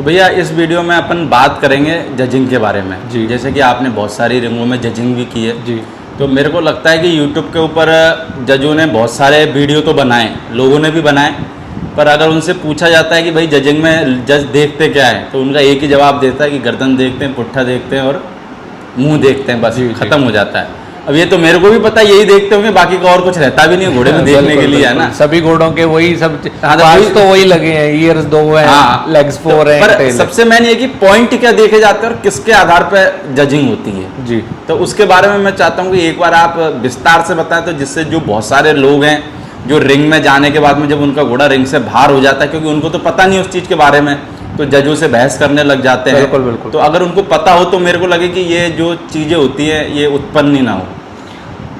तो भैया इस वीडियो में अपन बात करेंगे जजिंग के बारे में जी। जैसे कि आपने बहुत सारी रिंगों में जजिंग भी की है जी। तो मेरे को लगता है कि यूट्यूब के ऊपर जजों ने बहुत सारे वीडियो तो बनाए, लोगों ने भी बनाए, पर अगर उनसे पूछा जाता है कि भाई जजिंग में जज देखते क्या है तो उनका एक ही जवाब देता है कि गर्दन देखते हैं, पुट्ठा देखते हैं और मुंह देखते हैं, बस जी, खत्म हो जाता है। अब ये तो मेरे को भी पता है, यही देखते होंगे, बाकी का और कुछ रहता भी नहीं है घोड़े में देखने के लिए, है ना। सभी घोड़ों के वही सब हाँ, पार्ट्स तो वही लगे हैं, ईयर्स 2 हैं, हाँ, लेग्स 4 हैं, पर टेल है। सबसे मेन ये कि पॉइंट क्या देखे जाते हैं और किसके आधार पर जजिंग होती है। जी। तो उसके बारे में मैं चाहता हूँ कि एक बार आप विस्तार से बताएं, तो जिससे जो बहुत सारे लोग हैं जो रिंग में जाने के बाद में जब उनका घोड़ा रिंग से बाहर हो जाता है, क्योंकि उनको तो पता नहीं उस चीज़ के बारे में, तो जजों से बहस करने लग जाते हैं। बिल्कुल बिल्कुल। तो अगर उनको पता हो तो मेरे को लगे कि ये जो चीज़ें होती हैं ये उत्पन्न ही ना हो।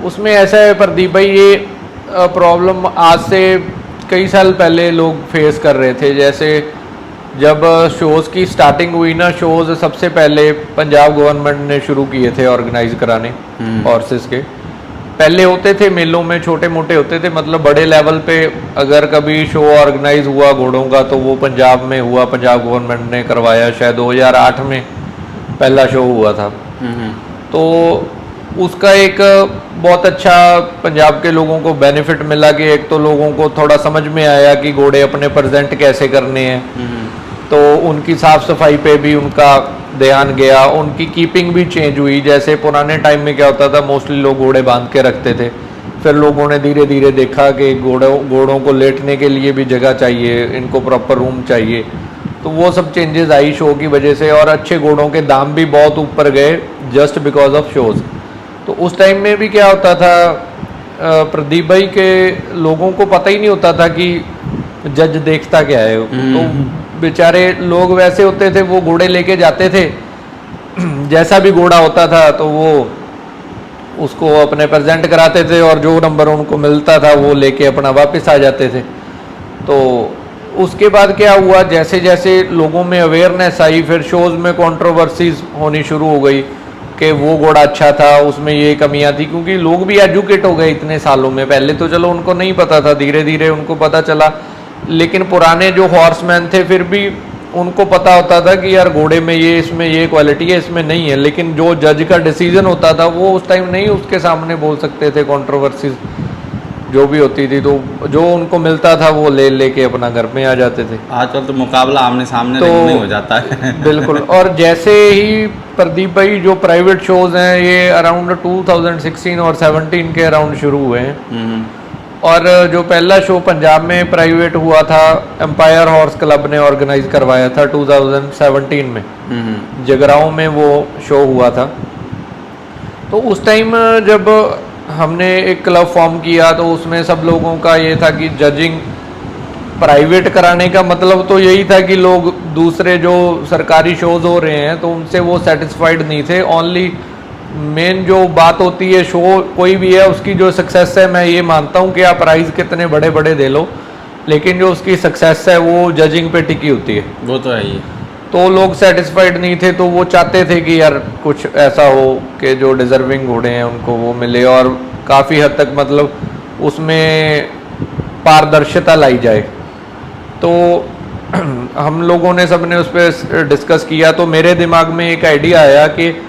उसमें ऐसा है प्रदीप भाई, ये प्रॉब्लम आज से कई साल पहले लोग फेस कर रहे थे। जैसे जब शोज़ की स्टार्टिंग हुई ना, शोज़ सबसे पहले पंजाब गवर्नमेंट ने शुरू किए थे ऑर्गेनाइज कराने हॉर्सेस के। पहले होते थे मेलों में, छोटे मोटे होते थे, मतलब बड़े लेवल पे अगर कभी शो ऑर्गेनाइज हुआ घोड़ों का तो वो पंजाब में हुआ, पंजाब गवर्नमेंट ने करवाया। शायद 2008 में पहला शो हुआ था। तो उसका एक बहुत अच्छा पंजाब के लोगों को बेनिफिट मिला कि एक तो लोगों को थोड़ा समझ में आया कि घोड़े अपने प्रेजेंट कैसे करने हैं, तो उनकी साफ सफाई पे भी उनका ध्यान गया, उनकी कीपिंग भी चेंज हुई। जैसे पुराने टाइम में क्या होता था, मोस्टली लोग घोड़े बांध के रखते थे, फिर लोगों ने धीरे धीरे देखा कि घोड़ों को लेटने के लिए भी जगह चाहिए, इनको प्रॉपर रूम चाहिए, तो वो सब चेंजेस आई शो की वजह से। और अच्छे घोड़ों के दाम भी बहुत ऊपर गए जस्ट बिकॉज ऑफ शोज़। तो उस टाइम में भी क्या होता था प्रदीप भाई के लोगों को पता ही नहीं होता था कि जज देखता क्या है। तो बेचारे लोग वैसे होते थे, वो घोड़े लेके जाते थे, जैसा भी घोड़ा होता था तो वो उसको अपने प्रेजेंट कराते थे और जो नंबर उनको मिलता था वो लेके अपना वापस आ जाते थे। तो उसके बाद क्या हुआ, जैसे जैसे लोगों में अवेयरनेस आई, फिर शोज़ में कंट्रोवर्सीज होनी शुरू हो गई कि वो घोड़ा अच्छा था, उसमें ये कमियां थी, क्योंकि लोग भी एजुकेट हो गए इतने सालों में। पहले तो चलो उनको नहीं पता था, धीरे धीरे उनको पता चला। लेकिन पुराने जो हॉर्समैन थे फिर भी उनको पता होता था कि यार घोड़े में ये, इसमें ये क्वालिटी है, इसमें नहीं है। लेकिन जो जज का डिसीजन होता था वो उस टाइम नहीं उसके सामने बोल सकते थे, कंट्रोवर्सीज जो भी होती थी, तो जो उनको मिलता था वो लेके अपना घर में आ जाते थे। आजकल तो मुकाबला आमने सामने तो नहीं हो जाता है। बिल्कुल। और जैसे ही प्रदीप भाई जो प्राइवेट शोज़ हैं ये अराउंड 2016 और 17 के अराउंड शुरू हुए हैं। और जो पहला शो पंजाब में प्राइवेट हुआ था, एम्पायर हॉर्स क्लब ने ऑर्गेनाइज करवाया था 2017 में, जगराओं में वो शो हुआ था। तो उस टाइम जब हमने एक क्लब फॉर्म किया तो उसमें सब लोगों का ये था कि जजिंग प्राइवेट कराने का मतलब तो यही था कि लोग दूसरे जो सरकारी शोज़ हो रहे हैं तो उनसे वो सेटिस्फाइड नहीं थे। ओनली मेन जो बात होती है, शो कोई भी है उसकी जो सक्सेस है, मैं ये मानता हूँ कि आप प्राइज़ कितने बड़े बड़े दे लो, लेकिन जो उसकी सक्सेस है वो जजिंग पे टिकी होती है। वो तो है ही। तो लोग सेटिस्फाइड नहीं थे, तो वो चाहते थे कि यार कुछ ऐसा हो कि जो डिज़र्विंग घोड़े हैं उनको वो मिले, और काफ़ी हद तक मतलब उसमें पारदर्शिता लाई जाए। तो हम लोगों ने सबने उस पर डिस्कस किया। तो मेरे दिमाग में एक आइडिया आया कि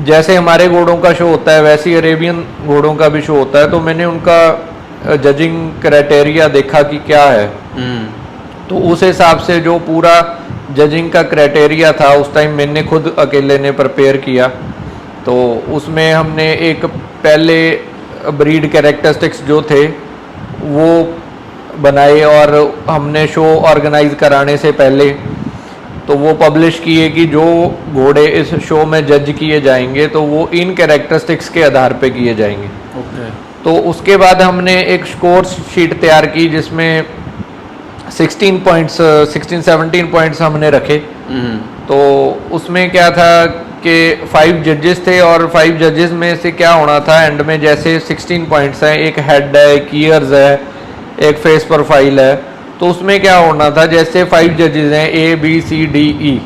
जैसे हमारे घोड़ों का शो होता है वैसे ही अरेबियन घोड़ों का भी शो होता है। तो मैंने उनका जजिंग क्राइटेरिया देखा कि क्या है, तो उस हिसाब से जो पूरा जजिंग का क्राइटेरिया था उस टाइम मैंने खुद अकेले ने प्रिपेयर किया। तो उसमें हमने एक पहले ब्रीड कैरेक्टरिस्टिक्स जो थे वो बनाए, और हमने शो ऑर्गेनाइज कराने से पहले तो वो पब्लिश किए कि जो घोड़े इस शो में जज किए जाएंगे तो वो इन कैरेक्टरिस्टिक्स के आधार पे किए जाएंगे। तो उसके बाद हमने एक स्कोर शीट तैयार की जिसमें 16-17 पॉइंट्स हमने रखे। तो उसमें क्या था कि 5 जजेस थे, और 5 जजेस में से क्या होना था एंड में, जैसे 16 पॉइंट्स हैं, एक हेड है, एक ईयर्स है, एक फेस प्रोफाइल है। तो उसमें क्या होना था, जैसे 5 जजेस हैं ABCDE,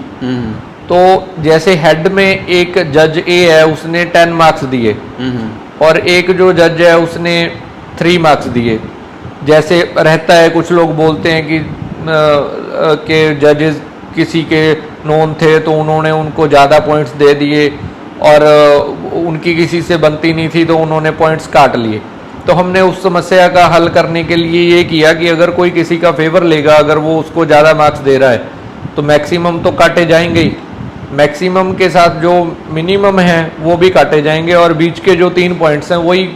तो जैसे हेड में एक जज ए है उसने 10 मार्क्स दिए, और एक जो जज है उसने 3 मार्क्स दिए। जैसे रहता है कुछ लोग बोलते हैं कि जजेस किसी के नोन थे तो उन्होंने उनको ज़्यादा पॉइंट्स दे दिए, और उनकी किसी से बनती नहीं थी तो उन्होंने पॉइंट्स काट लिए। तो हमने उस समस्या का हल करने के लिए ये किया कि अगर कोई किसी का फेवर लेगा, अगर वो उसको ज़्यादा मार्क्स दे रहा है तो मैक्सिमम तो काटे जाएंगे ही, मैक्सिमम के साथ जो मिनिमम है वो भी काटे जाएंगे, और बीच के जो 3 पॉइंट्स हैं वही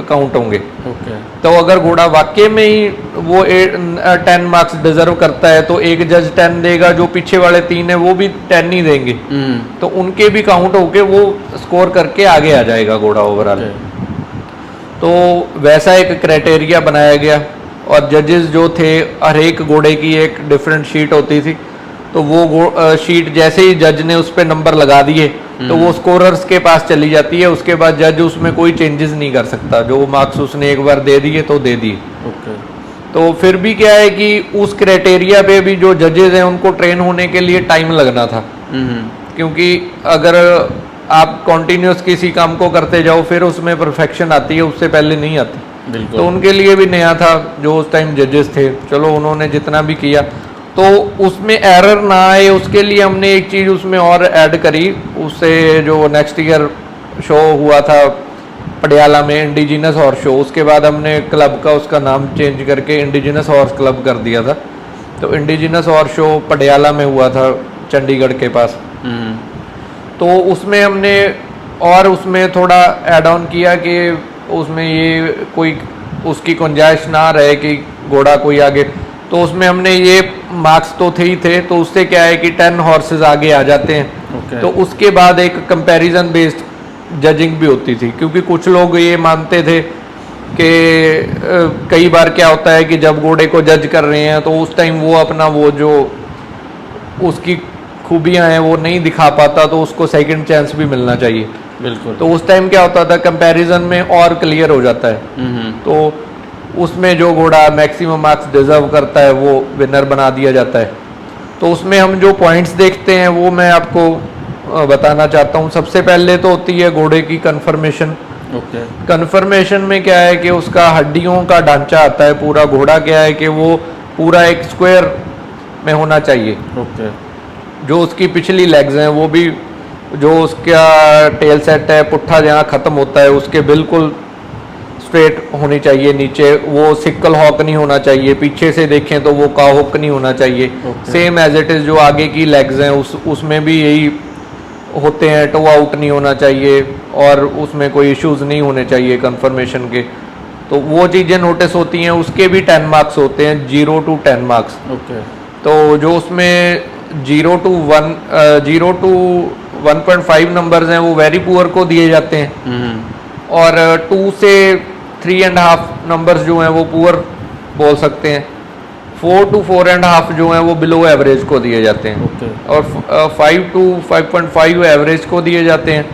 काउंट होंगे। ओके। तो अगर घोड़ा वाकई में ही वो 10 मार्क्स डिजर्व करता है तो एक जज 10 देगा, जो पीछे वाले 3 है वो भी 10 ही देंगे, तो उनके भी काउंट होके वो स्कोर करके आगे आ जाएगा घोड़ा ओवरऑल। तो वैसा एक क्राइटेरिया बनाया गया, और जजेस जो थे, हर एक घोड़े की एक डिफरेंट शीट होती थी, तो वो शीट जैसे ही जज ने उस पर नंबर लगा दिए तो वो स्कोरर्स के पास चली जाती है। उसके बाद जज उसमें कोई चेंजेस नहीं कर सकता, जो मार्क्स उसने एक बार दे दिए तो दे दिए। ओके। तो फिर भी क्या है कि उस क्राइटेरिया पे भी जो जजेस हैं उनको ट्रेन होने के लिए टाइम लगना था, क्योंकि अगर आप कॉन्टिन्यूस किसी काम को करते जाओ फिर उसमें परफेक्शन आती है, उससे पहले नहीं आती। तो उनके लिए भी नया था जो उस टाइम जजेस थे, चलो उन्होंने जितना भी किया तो उसमें एरर ना आए उसके लिए हमने एक चीज़ उसमें और ऐड करी। उससे जो नेक्स्ट ईयर शो हुआ था पटियाला में, इंडिजिनस हॉर्स शो, उसके बाद हमने क्लब का उसका नाम चेंज करके इंडिजिनस हॉर्स क्लब कर दिया था। तो इंडिजिनस हॉर्स शो पटियाला में हुआ था, चंडीगढ़ के पास। तो उसमें हमने और उसमें थोड़ा ऐड ऑन किया कि उसमें ये कोई उसकी गुंजाइश ना रहे कि घोड़ा कोई आगे, तो उसमें हमने ये मार्क्स तो थे ही थे, तो उससे क्या है कि 10 हॉर्सेस आगे आ जाते हैं। तो उसके बाद एक कंपैरिजन बेस्ड जजिंग भी होती थी, क्योंकि कुछ लोग ये मानते थे कि कई बार क्या होता है कि जब घोड़े को जज कर रहे हैं तो उस टाइम वो अपना वो जो उसकी खूबियां हैं वो नहीं दिखा पाता, तो उसको सेकंड चांस भी मिलना चाहिए। बिल्कुल। तो उस टाइम क्या होता था, कंपैरिजन में और क्लियर हो जाता है। तो उसमें जो घोड़ा मैक्सिमम मार्क्स डिजर्व करता है वो विनर बना दिया जाता है। तो उसमें हम जो पॉइंट्स देखते हैं वो मैं आपको बताना चाहता हूँ। सबसे पहले तो होती है घोड़े की कन्फर्मेशन। ओके। कन्फर्मेशन में क्या है कि उसका हड्डियों का ढांचा आता है पूरा। घोड़ा क्या है कि वो पूरा एक स्क्वायर में होना चाहिए। ओके। जो उसकी पिछली लेग्स हैं वो भी, जो उसका टेल सेट है, पुट्ठा जहाँ ख़त्म होता है उसके बिल्कुल स्ट्रेट होनी चाहिए नीचे। वो सिक्कल हॉक नहीं होना चाहिए, पीछे से देखें तो वो काव हॉक नहीं होना चाहिए। सेम एज इट इज़ जो आगे की लेग्स हैं उसमें भी यही होते हैं, टो आउट नहीं होना चाहिए और उसमें कोई इश्यूज नहीं होने चाहिए कन्फर्मेशन के। तो वो चीज़ें नोटिस होती हैं। उसके भी 10 मार्क्स होते हैं, 0 to 10 मार्क्स। ओके। तो जो उसमें 0 to 1.5 नंबर्स हैं वो वेरी पुअर को दिए जाते हैं, और 2 से 3.5 नंबर्स जो हैं वो पुअर बोल सकते हैं। 4 to 4.5 जो हैं वो बिलो एवरेज को दिए जाते हैं। और 5 to 5.5 एवरेज को दिए जाते हैं।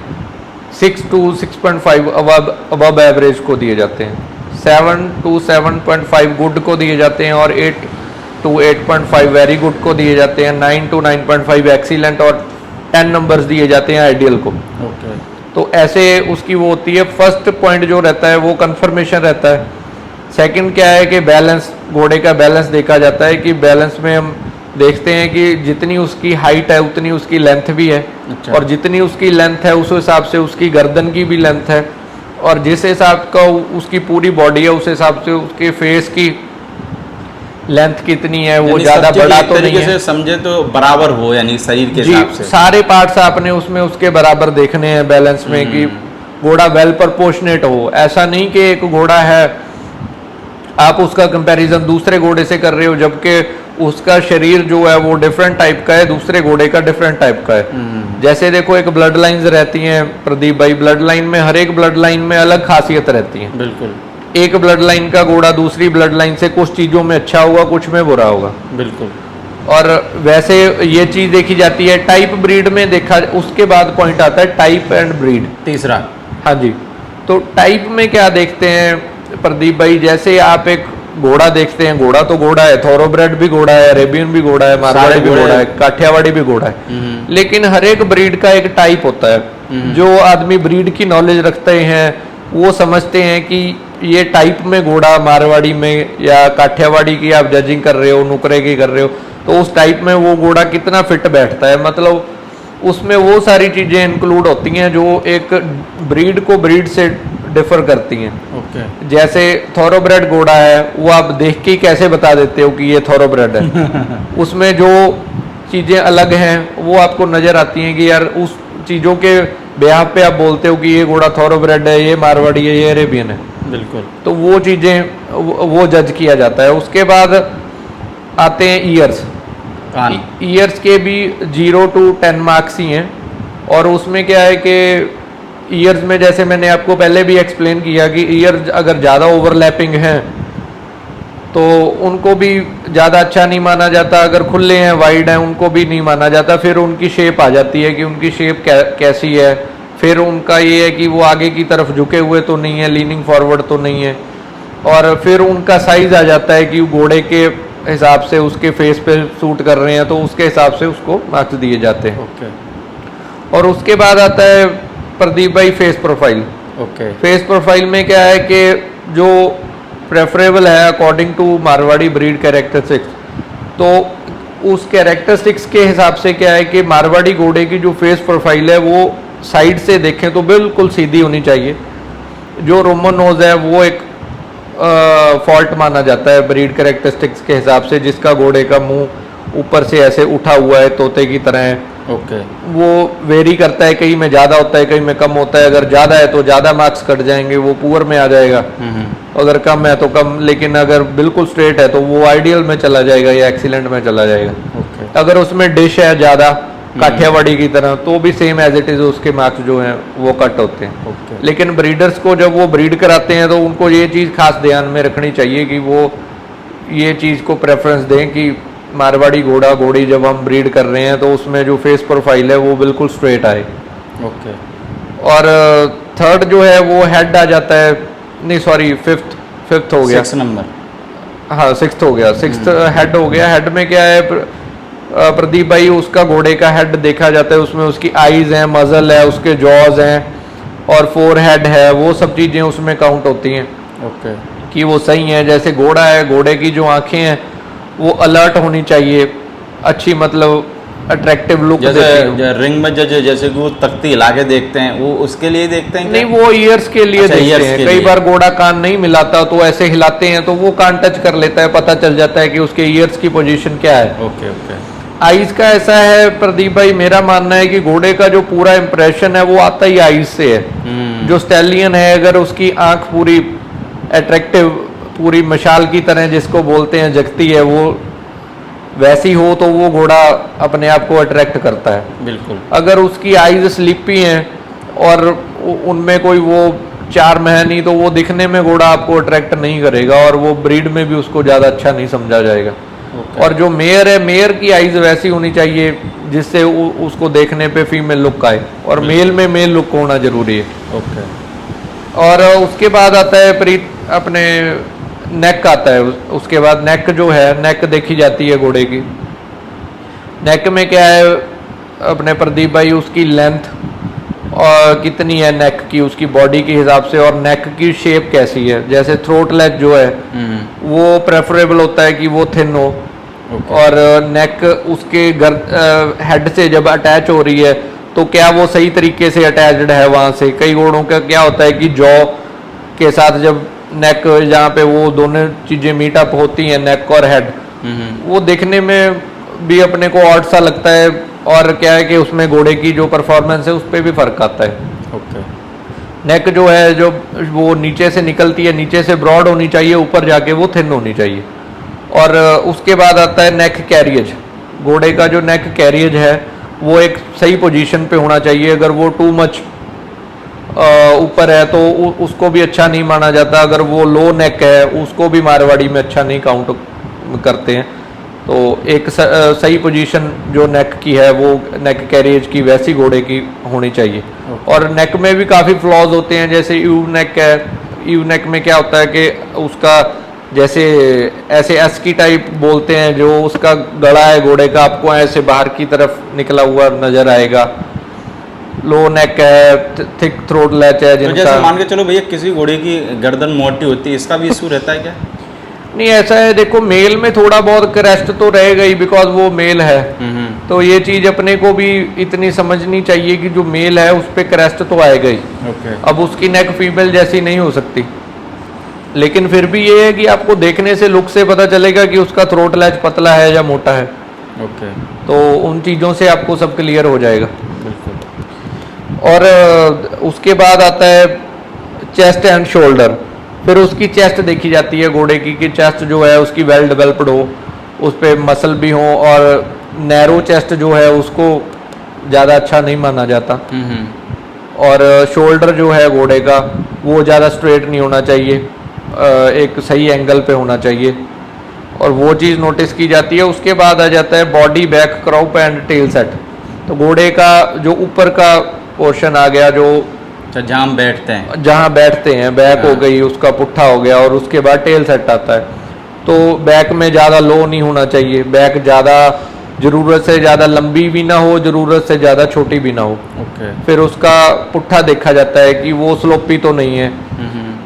6 to 6.5 अबव एवरेज को दिए जाते हैं। 7 to 7.5 गुड को दिए जाते हैं, और 8 to 8.5 वेरी गुड को दिए जाते हैं। 9 to 9.5 एक्सीलेंट, और 10 नंबर्स दिए जाते हैं आइडियल को। तो ऐसे उसकी वो होती है। फर्स्ट पॉइंट जो रहता है वो कंफर्मेशन रहता है। सेकंड क्या है कि बैलेंस, घोड़े का बैलेंस देखा जाता है कि बैलेंस में हम देखते हैं कि जितनी उसकी हाइट है उतनी उसकी लेंथ भी है। अच्छा। और जितनी उसकी लेंथ है उस हिसाब से उसकी गर्दन की भी लेंथ है, और जिस हिसाब का उसकी पूरी बॉडी है उस हिसाब से उसके फेस की लेंथ कितनी है। वो ज्यादा बड़ा तो नहीं है, समझे तो बराबर हो, यानी शरीर के हिसाब से सारे पार्ट्स आपने उसमें उसके बराबर देखने हैं बैलेंस में, कि घोड़ा वेल प्रोपोर्शनेट हो। ऐसा नहीं कि एक घोड़ा है आप उसका कंपैरिजन दूसरे घोड़े से कर रहे हो जबकि उसका शरीर जो है वो डिफरेंट टाइप का है, दूसरे घोड़े का डिफरेंट टाइप का है। जैसे देखो एक ब्लड लाइंस रहती हैं प्रदीप भाई, ब्लड लाइन में हर एक ब्लड लाइन में अलग खासियत रहती है। बिल्कुल। एक ब्लड लाइन का घोड़ा दूसरी ब्लड लाइन से कुछ चीज़ों में अच्छा होगा, कुछ में बुरा होगा। बिल्कुल। और वैसे ये चीज़ देखी जाती है टाइप ब्रीड में। देखा उसके बाद पॉइंट आता है टाइप एंड ब्रीड, तीसरा। हाँ जी। तो टाइप में क्या देखते हैं प्रदीप भाई, जैसे आप एक घोड़ा देखते हैं, घोड़ा तो घोड़ा है, थोरोब्रेड भी घोड़ा है, अरेबियन भी घोड़ा है, मारवाड़ी भी घोड़ा है, काठियावाड़ी भी घोड़ा है। लेकिन हर एक ब्रीड का एक टाइप होता है। जो आदमी ब्रीड की नॉलेज रखते हैं वो समझते हैं कि ये टाइप में घोड़ा मारवाड़ी में या काठियावाड़ी की आप जजिंग कर रहे हो, नुकरे की कर रहे हो, तो उस टाइप में वो घोड़ा कितना फिट बैठता है, मतलब उसमें वो सारी चीज़ें इंक्लूड होती हैं जो एक ब्रीड को ब्रीड से डिफर करती हैं। ओके। जैसे थॉरोब्रेड घोड़ा है, वो आप देख के ही कैसे बता देते हो कि ये थॉरोब्रेड है। उसमें जो चीज़ें अलग हैं वो आपको नज़र आती हैं कि यार उस चीज़ों के ब्याह पे आप बोलते हो कि ये घोड़ा थॉरोब्रेड है, ये मारवाड़ी है, ये अरेबियन है। बिल्कुल। तो वो चीज़ें वो जज किया जाता है। उसके बाद आते हैं ईयर्स। कान। ईयर्स के भी 0 to 10 मार्क्स ही हैं। और उसमें क्या है कि ईयर्स में जैसे मैंने आपको पहले भी एक्सप्लेन किया कि ईयर्स अगर ज़्यादा ओवरलैपिंग हैं तो उनको भी ज़्यादा अच्छा नहीं माना जाता, अगर खुले हैं वाइड हैं उनको भी नहीं माना जाता। फिर उनकी शेप आ जाती है कि उनकी शेप कैसी है। फिर उनका ये है कि वो आगे की तरफ झुके हुए तो नहीं है, लीनिंग फॉरवर्ड तो नहीं है। और फिर उनका साइज़ आ जाता है कि घोड़े के हिसाब से उसके फेस पे सूट कर रहे हैं तो उसके हिसाब से उसको मार्क्स दिए जाते हैं। ओके। और उसके बाद आता है प्रदीप भाई face profile. Okay. Face profile में क्या है कि जो प्रेफरेबल है according to Marwari breed characteristics, तो उस कैरेक्टरिस्टिक्स के हिसाब से क्या है कि मारवाड़ी घोड़े की जो फेस प्रोफाइल है वो साइड से देखें तो बिल्कुल सीधी होनी चाहिए। जो रोमन नोज है वो एक फॉल्ट माना जाता है ब्रीड कैरेक्टरिस्टिक्स के हिसाब से, जिसका घोड़े का मुंह ऊपर से ऐसे उठा हुआ है तोते की तरह है। ओके। वो वेरी करता है, कहीं में ज़्यादा होता है कहीं में कम होता है। अगर ज़्यादा है तो ज़्यादा मार्क्स कट जाएंगे, वो पुअर में आ जाएगा। अगर कम है तो कम, लेकिन अगर बिल्कुल स्ट्रेट है तो वो आइडियल में चला जाएगा या एक्सीलेंट में चला जाएगा। ओके। अगर उसमें डिश है ज़्यादा काठियावाड़ी की तरह तो भी सेम एज इट इज़ उसके मार्क्स जो हैं वो कट होते हैं। ओके। लेकिन ब्रीडर्स को जब वो ब्रीड कराते हैं तो उनको ये चीज़ खास ध्यान में रखनी चाहिए कि वो ये चीज़ को प्रेफरेंस दें कि मारवाड़ी घोड़ा घोड़ी जब हम ब्रीड कर रहे हैं तो उसमें जो फेस प्रोफाइल है वो बिल्कुल स्ट्रेट आए। ओके। और थर्ड जो है वो हेड आ जाता है, नहीं सॉरी फिफ्थ हो गया, 6 नंबर। हाँ 6th हो गया, 6th हेड हो गया। हेड में क्या है प्रदीप भाई, उसका घोड़े का हेड देखा जाता है, उसमें उसकी आईज हैं, मजल है, उसके जॉज हैं और 4 हेड है, वो सब चीज़ें उसमें काउंट होती हैं। ओके। कि वो सही है। जैसे घोड़ा है, घोड़े की जो आंखें हैं वो अलर्ट होनी चाहिए, अच्छी मतलब अट्रैक्टिव लुक देती है। जैसे रिंग में जैसे कि वो तख्ती हिला के देखते हैं, वो उसके लिए देखते हैं नहीं, वो ईयर्स के लिए अच्छा, देखते ears हैं। के कई लिए। बार घोड़ा कान नहीं मिलाता तो ऐसे हिलाते हैं तो वो कान टच कर लेता है, पता चल जाता है कि उसके ईयर्स की पोजीशन क्या है। ओके। ओके। आईज का ऐसा है प्रदीप भाई, मेरा मानना है कि घोड़े का जो पूरा इंप्रेशन है वो आता ही आईज से है। जो स्टैलियन है अगर उसकी आंख पूरी अट्रैक्टिव, पूरी मशाल की तरह जिसको बोलते हैं जगती है, वो वैसी हो तो वो घोड़ा अपने आप को अट्रैक्ट करता है। बिल्कुल। अगर उसकी आईज स्लिपी हैं और उनमें कोई वो चार्म है नहीं तो वो दिखने में घोड़ा आपको अट्रैक्ट नहीं करेगा और वो ब्रीड में भी उसको ज़्यादा अच्छा नहीं समझा जाएगा। ओके। और जो मेयर है, मेयर की आईज वैसी होनी चाहिए जिससे उसको देखने पे फीमेल लुक आए, और मेल में मेल लुक होना जरूरी है। ओके। और उसके बाद आता है प्रीत अपने नेक आता है। उसके बाद नेक जो है, नेक देखी जाती है घोड़े की। नेक में क्या है अपने प्रदीप भाई, उसकी लेंथ और कितनी है नेक की, उसकी बॉडी के हिसाब से, और नेक की शेप कैसी है। जैसे थ्रोट लेग जो है वो प्रेफरेबल होता है कि वो थिन हो। और नेक उसके हेड से जब अटैच हो रही है तो क्या वो सही तरीके से अटैच्ड है वहाँ से। कई घोड़ों का क्या होता है कि जॉ के साथ जब नेक, जहाँ पे वो दोनों चीज़ें मीट अप होती हैं, नेक और हेड, वो देखने में भी अपने को ऑड सा लगता है। और क्या है कि उसमें घोड़े की जो परफॉर्मेंस है उस पर भी फर्क आता है। ओके। नेक जो है जो वो नीचे से निकलती है, नीचे से ब्रॉड होनी चाहिए, ऊपर जाके वो थिन होनी चाहिए। और उसके बाद आता है नेक कैरियज। घोड़े का जो नेक कैरियज है वो एक सही पोजीशन पे होना चाहिए। अगर वो टू मच ऊपर है तो उसको भी अच्छा नहीं माना जाता। अगर वो लो नेक है उसको भी मारवाड़ी में अच्छा नहीं काउंट करते हैं। तो एक सही पोजीशन जो नेक की है वो नेक कैरियज की वैसी घोड़े की होनी चाहिए। और नेक में भी काफ़ी फ्लॉज होते हैं, जैसे यू नेक है। यू नेक में क्या होता है कि उसका जैसे ऐसे एस की टाइप बोलते हैं, जो उसका गला है घोड़े का आपको ऐसे बाहर की तरफ निकला हुआ नजर आएगा। लो नेक है, थिक थ्रोट लैच है तो जिनका। जैसे मान के चलो भैया किसी घोड़े की गर्दन मोटी होती है, इसका भी इशू रहता है क्या? नहीं ऐसा है, देखो मेल में थोड़ा बहुत क्रेस्ट तो रहेगा ही, बिकॉज वो मेल है। तो ये चीज अपने को भी इतनी समझनी चाहिए कि जो मेल है उस पर क्रेस्ट तो आएगा ही। ओके। अब उसकी नेक फीमेल जैसी नहीं हो सकती, लेकिन फिर भी ये है कि आपको देखने से, लुक से पता चलेगा कि उसका थ्रोट लैच पतला है या मोटा है। ओके। तो उन चीज़ों से आपको सब क्लियर हो जाएगा। बिल्कुल। और उसके बाद आता है चेस्ट एंड शोल्डर। फिर उसकी चेस्ट देखी जाती है घोड़े की, कि चेस्ट जो है उसकी वेल डेवलप्ड हो, उस पर मसल भी हो, और नैरो चेस्ट जो है उसको ज़्यादा अच्छा नहीं माना जाता। और शोल्डर जो है घोड़े का वो ज़्यादा स्ट्रेट नहीं होना चाहिए, एक सही एंगल पे होना चाहिए, और वो चीज़ नोटिस की जाती है। उसके बाद आ जाता है body, back, croup and tail set. तो घोड़े का जो ऊपर का पोर्शन आ गया, जो जहाँ बैठते हैं, जहाँ बैठते हैं, बैक हो गई, उसका पुट्ठा हो गया, और उसके बाद टेल सेट आता है। तो बैक में ज़्यादा लो नहीं होना चाहिए, बैक ज़्यादा ज़रूरत से ज़्यादा लंबी भी ना हो, ज़रूरत से ज़्यादा छोटी भी ना हो। ओके। फिर उसका पुट्ठा देखा जाता है कि वो स्लोपी तो नहीं है,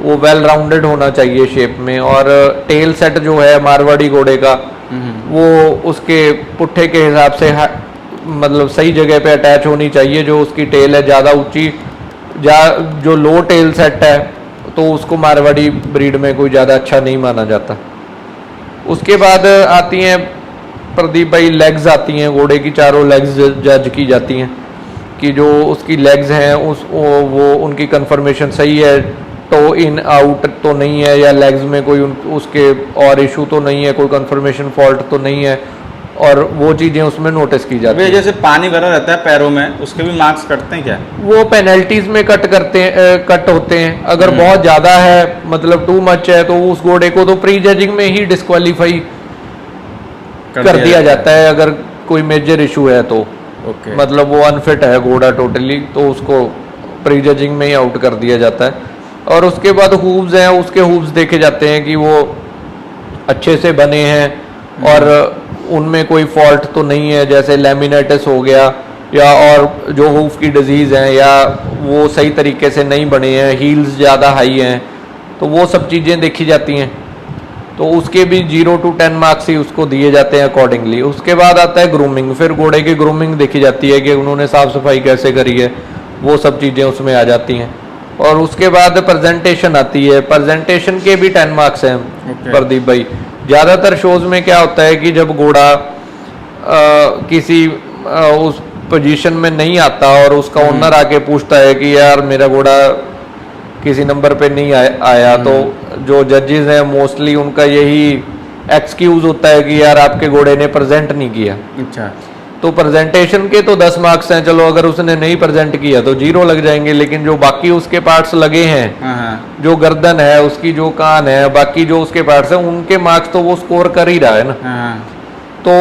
वो वेल राउंडेड होना चाहिए शेप में। और टेल सेट जो है मारवाड़ी घोड़े का, वो उसके पुट्ठे के हिसाब से मतलब सही जगह पे अटैच होनी चाहिए। जो उसकी टेल है ज़्यादा ऊंची, जो लो टेल सेट है तो उसको मारवाड़ी ब्रीड में कोई ज़्यादा अच्छा नहीं माना जाता। उसके बाद आती हैं प्रदीप भाई लेग्स आती हैं, घोड़े की चारों लेग्स जज की जाती हैं कि जो उसकी लेग्स हैं वो उनकी कंफर्मेशन सही है, टो इन आउट तो नहीं है, या लेग्स में कोई उसके और इशू तो नहीं है, कोई कंफर्मेशन फॉल्ट तो नहीं है, और वो चीज़ें उसमें नोटिस की जाती हैं। जैसे पानी भरा रहता है पैरों में, उसके भी मार्क्स कटते हैं क्या? वो पेनल्टीज में कट होते हैं। अगर बहुत ज़्यादा है, मतलब टू मच है, तो उस घोड़े को तो प्री जजिंग में ही डिस्क्वालीफाई कर दिया जाता है। अगर कोई मेजर इशू है तो ओके। मतलब वो अनफिट है घोड़ा टोटली, तो उसको प्री जजिंग में ही आउट कर दिया जाता है। और उसके बाद हूव्स हैं, उसके हूव्स देखे जाते हैं कि वो अच्छे से बने हैं और उनमें कोई फॉल्ट तो नहीं है, जैसे लैमिनेटिस हो गया, या और जो हूफ की डिजीज़ हैं, या वो सही तरीके से नहीं बने हैं, हील्स ज़्यादा हाई हैं, तो वो सब चीज़ें देखी जाती हैं। तो उसके भी 0 to 10 मार्क्स ही उसको दिए जाते हैं अकॉर्डिंगली। उसके बाद आता है ग्रूमिंग। फिर घोड़े की ग्रूमिंग देखी जाती है कि उन्होंने साफ़ सफाई कैसे करी है, वो सब चीज़ें उसमें आ जाती हैं। और उसके बाद प्रेजेंटेशन आती है। प्रेजेंटेशन के भी 10 मार्क्स हैं प्रदीप भाई। ज़्यादातर शोज़ में क्या होता है कि जब घोड़ा किसी उस पोजीशन में नहीं आता और उसका ओनर आके पूछता है कि यार मेरा घोड़ा किसी नंबर पे नहीं आया, तो जो जजेस हैं मोस्टली उनका यही एक्सक्यूज होता है कि यार आपके घोड़े ने प्रेजेंट नहीं किया। अच्छा। तो प्रेजेंटेशन के तो 10 मार्क्स हैं, चलो अगर उसने नहीं प्रेजेंट किया तो 0 लग जाएंगे, लेकिन जो बाकी उसके पार्ट्स लगे हैं, जो गर्दन है उसकी, जो कान है, बाकी जो उसके पार्ट्स हैं, उनके मार्क्स तो वो स्कोर कर ही रहा है ना। तो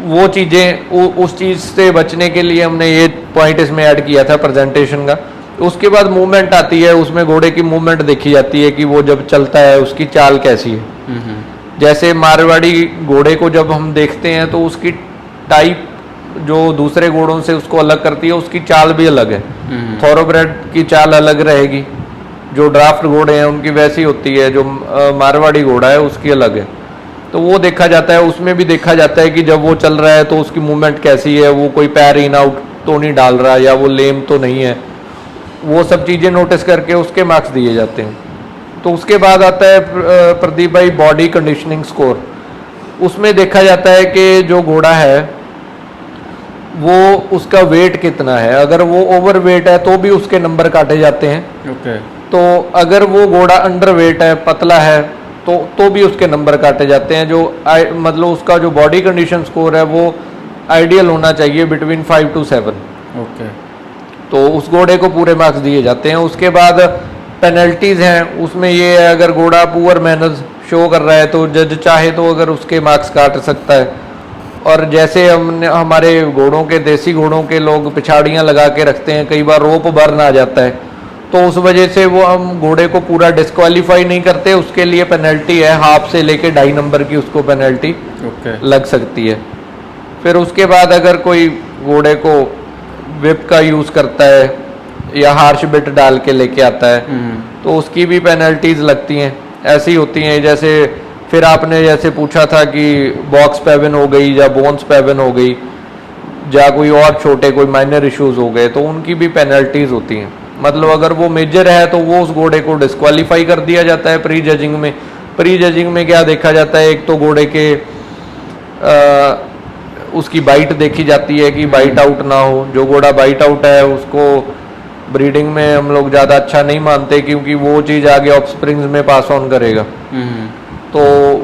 वो चीज़ें, उस चीज़ से बचने के लिए हमने ये पॉइंट इसमें ऐड किया था प्रेजेंटेशन का। उसके बाद मूवमेंट आती है। उसमें घोड़े की मूवमेंट देखी जाती है कि वो जब चलता है उसकी चाल कैसी है। जैसे मारवाड़ी घोड़े को जब हम देखते हैं तो उसकी टाइप जो दूसरे घोड़ों से उसको अलग करती है, उसकी चाल भी अलग है। थॉरोब्रेड की चाल अलग रहेगी, जो ड्राफ्ट घोड़े हैं उनकी वैसी होती है, जो मारवाड़ी घोड़ा है उसकी अलग है। तो वो देखा जाता है। उसमें भी देखा जाता है कि जब वो चल रहा है तो उसकी मूवमेंट कैसी है, वो कोई पैर इन आउट तो नहीं डाल रहा, या वो लेम तो नहीं है। वो सब चीज़ें नोटिस करके उसके मार्क्स दिए जाते हैं। तो उसके बाद आता है प्रदीप भाई बॉडी कंडीशनिंग स्कोर। उसमें देखा जाता है कि जो घोड़ा है वो उसका वेट कितना है। अगर वो ओवर वेट है तो भी उसके नंबर काटे जाते हैं। ओके। तो अगर वो घोड़ा अंडर वेट है, पतला है, तो भी उसके नंबर काटे जाते हैं। जो मतलब उसका जो बॉडी कंडीशन स्कोर है वो आइडियल होना चाहिए बिटवीन 5 to 7। ओके। तो उस घोड़े को पूरे मार्क्स दिए जाते हैं। उसके बाद पेनल्टीज हैं। उसमें ये है, अगर घोड़ा पुअर मैनर्स शो कर रहा है तो जज चाहे तो अगर उसके मार्क्स काट सकता है। और जैसे हमने हमारे घोड़ों के, देसी घोड़ों के लोग पिछाड़ियाँ लगा के रखते हैं, कई बार रोप बर्न आ जाता है, तो उस वजह से वो हम घोड़े को पूरा डिस्क्वालीफाई नहीं करते। उसके लिए पेनल्टी है, हाफ से लेके 2.5 नंबर की उसको पेनल्टी लग सकती है। फिर उसके बाद अगर कोई घोड़े को विप का यूज़ करता है या हार्श बिट डाल के लेके आता है तो उसकी भी पेनल्टीज लगती हैं। ऐसी होती हैं जैसे फिर आपने जैसे पूछा था कि बॉक्स पेवन हो गई या बोन्स पेवन हो गई या कोई और छोटे कोई माइनर इश्यूज हो गए, तो उनकी भी पेनल्टीज होती हैं। मतलब अगर वो मेजर है तो वो उस घोड़े को डिस्क्वालीफाई कर दिया जाता है प्री जजिंग में। प्री जजिंग में क्या देखा जाता है, एक तो घोड़े के उसकी बाइट देखी जाती है कि बाइट आउट ना हो। जो घोड़ा बाइट आउट है उसको ब्रीडिंग में हम लोग ज़्यादा अच्छा नहीं मानते, क्योंकि वो चीज़ आगे ऑफस्प्रिंग्स में पास ऑन करेगा। तो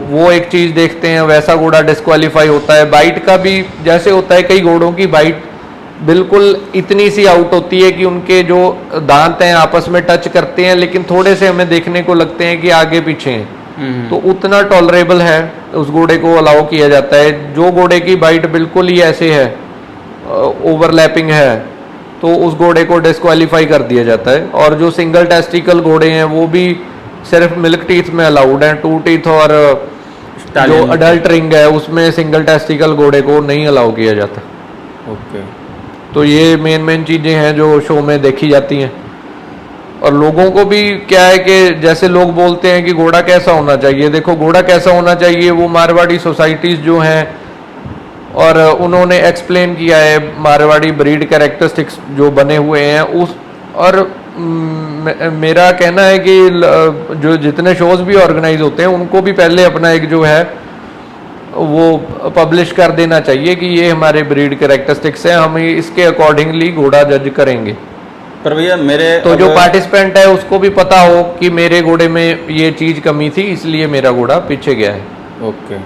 वो एक चीज़ देखते हैं, वैसा घोड़ा डिस्क्वालीफाई होता है। बाइट का भी जैसे होता है, कई घोड़ों की बाइट बिल्कुल इतनी सी आउट होती है कि उनके जो दांत हैं आपस में टच करते हैं, लेकिन थोड़े से हमें देखने को लगते हैं कि आगे पीछे हैं, तो उतना टॉलरेबल है, उस घोड़े को अलाउ किया जाता है। जो घोड़े की बाइट बिल्कुल ही ऐसे है, ओवरलैपिंग है, तो उस घोड़े को डिस्क्वालीफाई कर दिया जाता है। और जो सिंगल टेस्टिकल घोड़े हैं वो भी सिर्फ मिल्क टीथ में अलाउड हैं। टू टीथ और जो अडल्ट रिंग है उसमें सिंगल टेस्टिकल घोड़े को नहीं अलाउ किया जाता। ओके। तो ये मेन चीज़ें हैं जो शो में देखी जाती हैं। और लोगों को भी क्या है कि जैसे लोग बोलते हैं कि घोड़ा कैसा होना चाहिए, देखो घोड़ा कैसा होना चाहिए वो मारवाड़ी सोसाइटीज़ जो हैं और उन्होंने एक्सप्लेन किया है, मारवाड़ी ब्रीड कैरेक्टरिस्टिक्स जो बने हुए हैं उस। और मेरा कहना है कि जो जितने शोज़ भी ऑर्गेनाइज होते हैं उनको भी पहले अपना एक जो है वो पब्लिश कर देना चाहिए कि ये हमारे ब्रीड कैरेक्टरिस्टिक्स हैं, हम इसके अकॉर्डिंगली घोड़ा जज करेंगे। पर भैया मेरे तो जो पार्टिसिपेंट है उसको भी पता हो कि मेरे घोड़े में ये चीज़ कमी थी, इसलिए मेरा घोड़ा पीछे गया है। ओके।